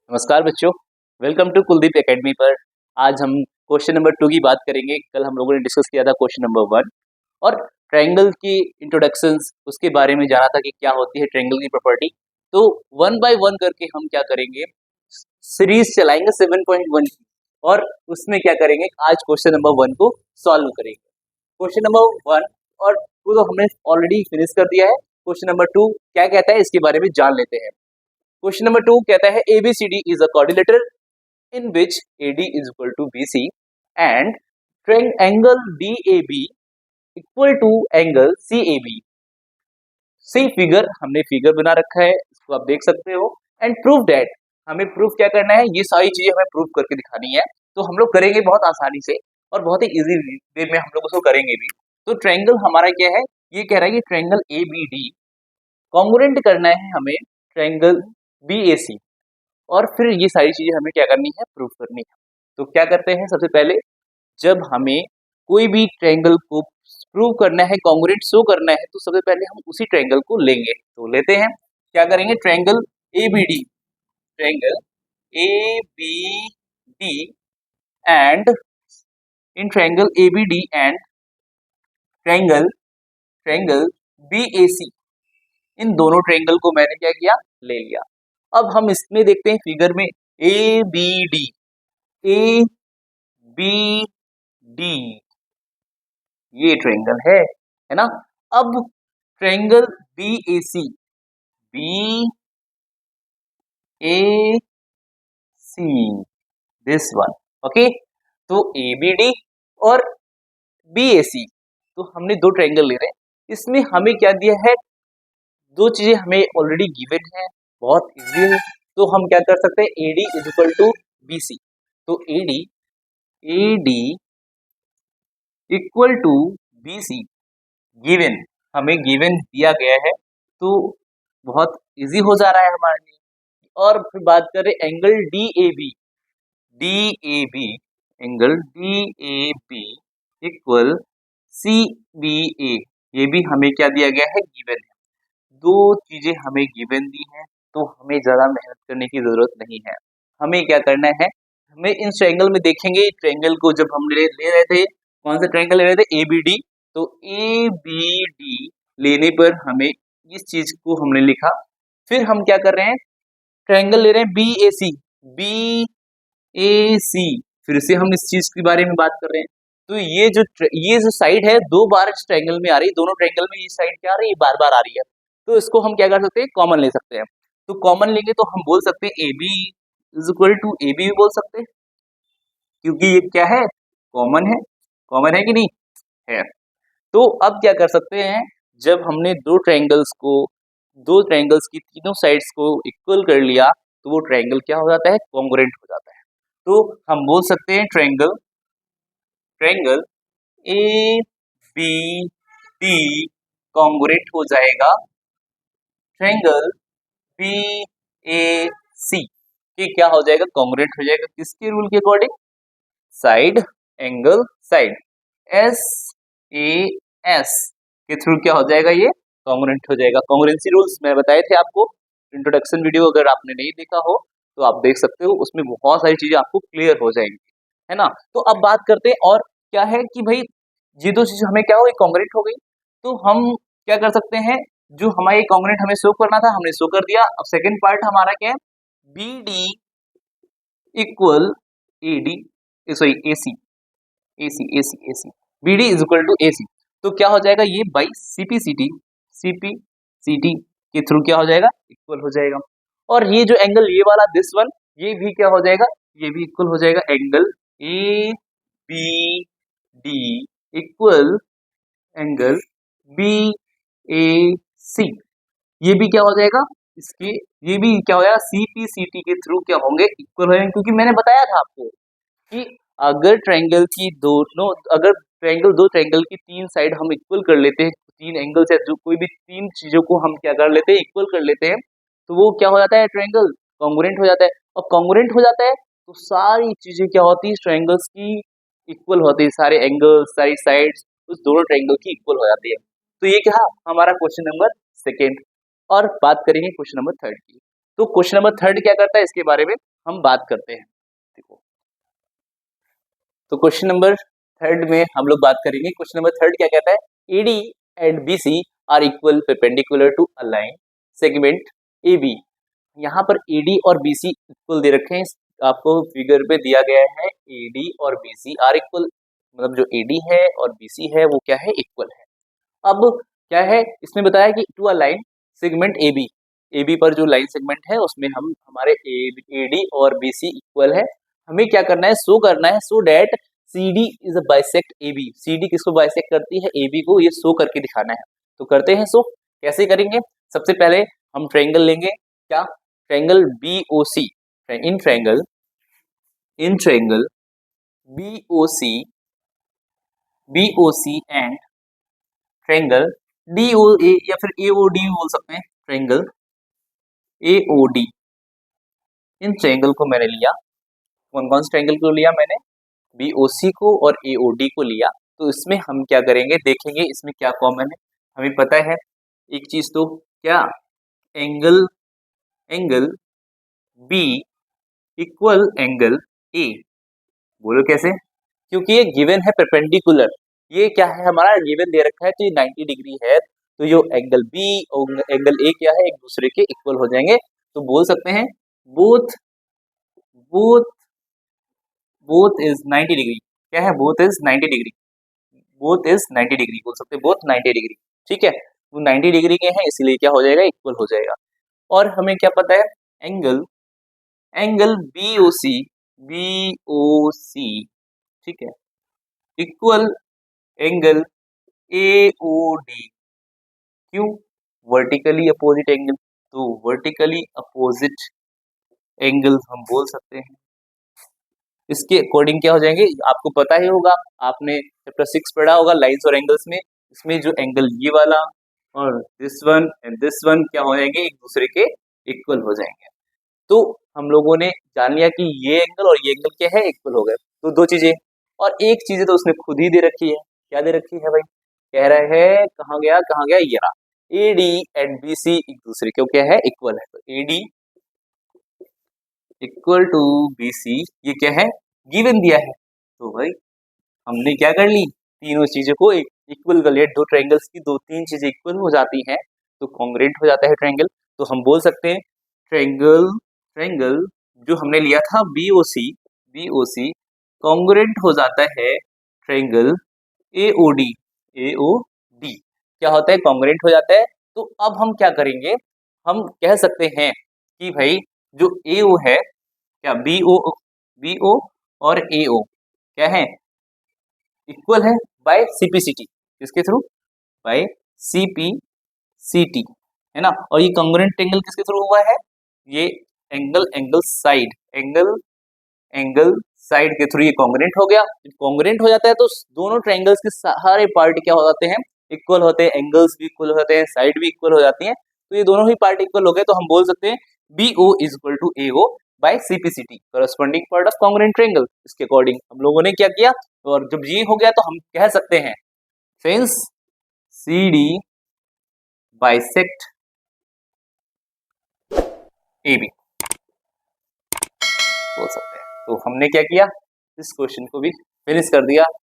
नमस्कार बच्चों, welcome to Kuldeep academy पर। आज हम क्वेश्चन नंबर 2 की बात करेंगे। कल हम लोगों ने डिस्कस किया था क्वेश्चन नंबर 1 और ट्रायंगल की इंट्रोडक्शंस उसके बारे में जाना था कि क्या होती है ट्रायंगल की प्रॉपर्टी। तो वन बाय वन करके हम क्या करेंगे, सीरीज चलाएंगे 7.1 की और उसमें क्या करेंगे, आज क्वेश्चन नंबर 1 को सॉल्व करेंगे। क्वेश्चन नंबर 1 और 2 तो हमने ऑलरेडी फिनिश कर दिया है। क्वेश्चन नंबर 2 क्या कहता है इसके बारे में जान लेते हैं। क्वेश्चन नंबर 2 कहता है ABCD is a quadrilateral in which AD is equal to BC and triangle DAB equal to angle CAB। See figure, हमने फिगर बना रखा है, इसको आप देख सकते हो। एंड प्रूव दैट, हमें प्रूफ क्या करना है, ये सारी चीजें हमें प्रूफ करके दिखानी है। तो हम लोग करेंगे बहुत आसानी से और बहुत ही इजी वे में हम लोग उसको करेंगे भी। तो ट्रायंगल हमारा क्या है, ये कह रहा है कि ट्रायंगल ABD कॉन्ग्रुएंट करना है हमें ट्रायंगल BAC और फिर ये सारी चीजें हमें क्या करनी है, प्रूफ करनी है। तो क्या करते हैं, सबसे पहले जब हमें कोई भी ट्रायंगल को प्रूव करना है, कॉन्ग्रुएंट शो करना है, तो सबसे पहले हम उसी ट्रायंगल को लेंगे। तो लेते हैं, क्या करेंगे, triangle ABD, triangle ABD and in triangle ABD and triangle triangle BAC, इन दोनों ट्रायंगल को मैंने क्या किया, ले लिया। अब हम इसमें देखते हैं फिगर में ABD ये ट्रायंगल है ना। अब triangle BAC this one, okay. तो ABD और BAC, तो हमने दो ट्रायंगल ले रहे हैं। इसमें हमें क्या दिया है, दो चीजें हमें ऑलरेडी गिवन है, बहुत इजी है। तो हम क्या कर सकते हैं, AD is equal to BC। तो AD equal to BC given, हमें गिवन दिया गया है, तो बहुत इजी हो जा रहा है हमारे लिए। और फिर बात करें angle DAB angle DAB equal CBA, ये भी हमें क्या दिया गया है, गिवन है। दो चीजें हमें गिवन दी हैं, तो हमें ज्यादा मेहनत करने की जरूरत नहीं है। हमें क्या करना है, हमें इन ट्रायंगल में देखेंगे, ट्रायंगल को जब हम ले रहे थे, कौन सा ट्रायंगल ले रहे थे, ABD। तो ABD लेने पर हमें इस चीज को हमने लिखा। फिर हम क्या कर रहे हैं, ट्रायंगल ले रहे हैं BAC, फिर से हम इस चीज के बारे में बात कर रहे हैं। तो ये जो साइड है, दो बार इस ट्रायंगल में आ रही है, दोनों ट्रायंगल में ये साइड क्या आ रही है, बार बार आ रही है। तो इसको हम क्या कर सकते हैं, कॉमन ले सकते हैं। तो कॉमन लेंगे तो हम बोल सकते हैं AB is equal to AB भी बोल सकते हैं, क्योंकि ये क्या है, कॉमन है कि नहीं है। तो अब क्या कर सकते हैं, जब हमने दो ट्रायंगल्स की तीनों साइड्स को इक्वल कर लिया, तो वो ट्रायंगल क्या हो जाता है, कॉन्ग्रुएंट हो जाता है। तो हम बोल सकते हैं ट्रायंगल ABD कॉन्ग्रुएंट हो जाएगा ट्रायंगल BAC के, क्या हो जाएगा, कॉन्ग्रुएंट हो जाएगा। किसके रूल के according, side angle side, SAS के थ्रू क्या हो जाएगा, ये कॉन्ग्रुएंट हो जाएगा। कॉन्ग्रुएंसी रूल्स मैं बताए थे आपको, इंट्रोडक्शन वीडियो अगर आपने नहीं देखा हो तो आप देख सकते हो, उसमें बहुत सारी चीजें आपको क्लियर हो जाएंगी, है ना। तो अब बात करते हैं, और क्या है कि भाई ये दो चीजें हमें क्या हो गई, कॉन्ग्रुएंट हो गई। तो हम क्या कर सकते हैं, जो हमारे कॉन्ग्रुएंट हमें शो करना था, हमने शो कर दिया। अब सेकेंड पार्ट हमारा क्या है, BD equal AC BD is equal to AC। तो क्या हो जाएगा, ये बाई CPCT के थ्रू क्या हो जाएगा, इक्वल हो जाएगा। और ये जो एंगल ये वाला दिस वन, ये भी क्या हो जाएगा, ये भी इक्वल हो जाएगा। Angle ABD equal angle BAC, ये भी क्या हो जाएगा, इसके ये भी क्या हो जाएगा, CPCT के थ्रू क्या होंगे, इक्वल होंगे। क्योंकि मैंने बताया था आपको कि अगर दो ट्रायंगल की तीन साइड हम इक्वल कर लेते हैं, तीन एंगल से जो कोई भी तीन चीजों को हम क्या कर लेते हैं, इक्वल कर लेते हैं, तो वो क्या हो जाता है, ट्रायंगल कॉन्ग्रुएंट हो जाता है। और कॉन्ग्रुएंट हो जाता है तो सारी चीजें क्या होती है, ट्रायंगल्स की इक्वल होती है, सारे एंगल्स सारी साइड्स उस दोनों ट्रायंगल की इक्वल हो जाती है। तो ये क्या हमारा क्वेश्चन नंबर सेकेंड। और बात करेंगे क्वेश्चन नंबर थर्ड की। तो क्वेश्चन नंबर थर्ड क्या करता है, इसके बारे में हम बात करते हैं। देखो, तो क्वेश्चन नंबर थर्ड में हम लोग बात करेंगे। क्वेश्चन नंबर थर्ड क्या कहता है, AD and BC are equal perpendicular to a line segment A B. यहाँ पर एडी और बीसी इक्वल दे रखे हैं, आपको फिगर पे दिया गया है एडी और बीसी आर इक्वल, मतलब जो एडी है और बीसी है वो क्या है, इक्वल है। अब क्या है, इसमें बताया कि to a line segment A B, A B पर जो लाइन सेगमेंट है उसमें हम हमारे ए डी और बी सी इक्वल है। हमें क्या करना है, शो करना है, so that C D is a bisect A B. C D किसको बाइसेक्ट करती है, ए बी को, ये शो करके दिखाना है। तो करते हैं शो, कैसे करेंगे। सबसे पहले हम ट्रायंगल लेंगे, क्या, triangle B O C, in triangle B O C and triangle D O A या फिर ए ओ डी बोल सकते हैं, ट्रायंगल ए ओ डी। इन ट्रायंगल को मैंने लिया, कौन कौन से ट्रायंगल को लिया मैंने, बी ओ सी को और ए ओ डी को लिया। तो इसमें हम क्या करेंगे, देखेंगे इसमें क्या कॉमन है। हमें पता है एक चीज, तो क्या, angle angle B equal angle A. बोलो कैसे, क्योंकि ये गिवन है परपेंडिकुलर, ये क्या है हमारा गिवन दे रखा है, तो ये 90 डिग्री है, तो जो एंगल बी और एंगल ए क्या है, एक दूसरे के इक्वल हो जाएंगे। तो बोल सकते हैं both both both is 90 degree. क्या है, both is 90 degree, both is 90 degree बोल सकते हैं, बोथ 90 डिग्री। ठीक है, वो 90 डिग्री के हैं इसलिए क्या हो जाएगा, इक्वल हो जाएगा। और हमें क्या पता है, angle angle B O C, ठीक है, equal angle A O D. क्यों, वर्टिकली अपोजिट एंगल, तो वर्टिकली अपोजिट एंगल हम बोल सकते हैं। इसके अकॉर्डिंग क्या हो जाएंगे, आपको पता ही होगा, आपने चैप्टर 6 पढ़ा होगा लाइंस और एंगल्स में। इसमें जो एंगल ये वाला और this one and this one क्या हो जाएंगे, एक दूसरे के इक्वल हो जाएंगे। तो हम लोगों ने जान लिया कि ये एंगल और ये एंगल क्या है, इक्वल हो गए। तो दो चीजें, और एक चीज तो उसने खुद ही दे रखी है। क्या दे रखी है भाई, कह रहे हैं कहाँ गया ये रहा, A D and B C एक दूसरे के क्या है, इक्वल है। तो A D equal to B C, ये क्या है, गिवन दिया है। तो भाई हमने क्या कर ली, तीनों चीजों को इक्वल कर लिया। दो ट्रायंगल्स की दो तीन चीजें इक्वल हो जाती हैं तो कॉन्ग्रुएंट हो जाता है ट्रायंगल। तो हम बोल सकते हैं ट्रायंगल ट्रायंगल जो हमने लिया था बी ओ सी कॉन्ग्रुएंट हो जाता है triangle A O D, A O D क्या होता है, कॉन्ग्रुएंट हो जाता है। तो अब हम क्या करेंगे, हम कह सकते हैं कि भाई जो ए ओ है, क्या बी ओ और ए ओ क्या है, इक्वल है बाय सीपीसीटी, किसके थ्रू, बाय सीपीसीटी, है ना। और ये कॉन्ग्रुएंट एंगल किसके थ्रू हुआ है, ये एंगल साइड के थ्रू ये कॉन्ग्रुएंट हो गया। कॉन्ग्रुएंट हो जाता है तो दोनों ट्रायंगल्स के सारे पार्ट क्या हो जाते हैं, इक्वल होते हैं, एंगल्स भी इक्वल होते हैं, साइड भी इक्वल हो जाती हैं। तो ये दोनों ही पार्ट इक्वल हो गए, तो हम बोल सकते हैं B O is equal to A O by CPCT, corresponding part of congruent triangle. इसके अकॉर्डिंग हम लोगों ने क्या किया, और जब ये हो गया तो हम कह सकते हैं since C D bisect A B बोल सकते हैं। तो हमने क्या किया, इस क्वेश्चन को भी फिनिश कर दिया।